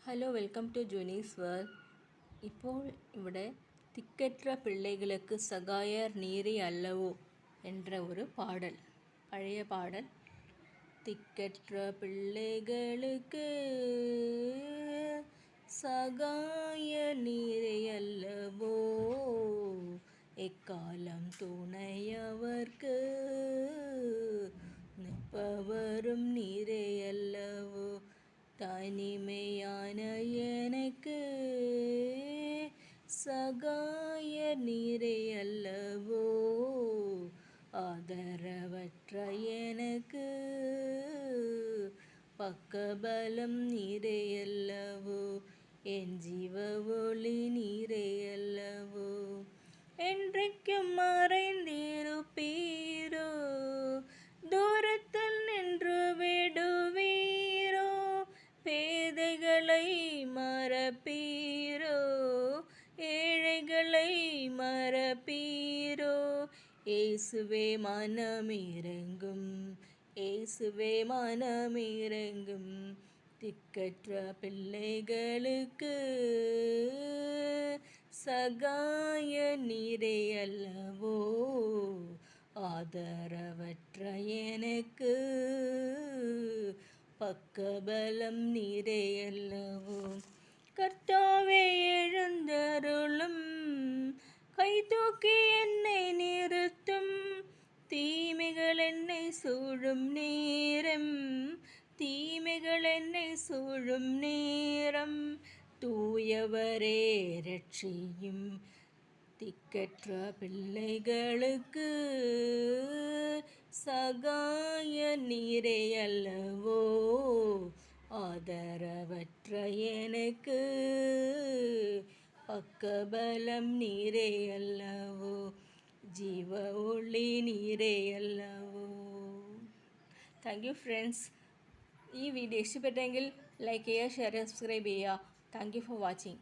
Hello welcome to Junie's world. ഇപ്പോൾ ഇവിടെ திக்கற்ற பிள்ளைகளுக்கு சகாயர் நீரே அல்லவோ என்ற ஒரு பாடல், பழைய பாடல். திக்கற்ற பிள்ளைகளுக்கு சகாயர் நீரே அல்லவோ, எக்காலம் துணையவர்க்கு நிற்பவரும் நீரே அல்லவோ. தனிமையான எனக்கு சகாயர் நீரே அல்லவோ, ஆதரவற்ற எனக்கு பக்கபலம் நீரே அல்லவோ, என் ஜீவ ஒளி நீரே அல்லவோ. என்றைக்கும் மறைந்திருப்பீரோ, தூரத்தில் நின்று விடுவீரோ, பேதைகளை மறப்பீரோ, ஏழைகளை மறப்பீரோ. இயேசுவே மனமிரங்கும், இயேசுவே மனமிரங்கும். திக்கற்ற பிள்ளைகளுக்கு சகாயர் நீரே அல்லவோ, ஆதரவற்ற எனக்கு பக்கபலம் நீரே அல்லவோ. கர்த்தாவே எழுந்தருளும், கை தூக்கி என்னை நிறுத்தும். தீமைகள் என்னை சூழும் நேரம், தீமைகள் என்னை சூழும் நேரம், தூயவரே இரட்சியும். திக்கற்ற பிள்ளைகளுக்கு சகாயர் நீரே அல்லவோ, ஆதரவற்ற எனக்கு பக்கபலம் நீரே அல்லவோ, ஜீவ ஒளி நீரே அல்லவோ. Thank you friends. ഈ വീഡിയോ ഇഷ്ടപ്പെട്ടെങ്കിൽ ലൈക്ക് ചെയ്യുക, ഷെയർ ചെയ്യുക, സബ്സ്ക്രൈബ് ചെയ്യുക. Thank you for watching.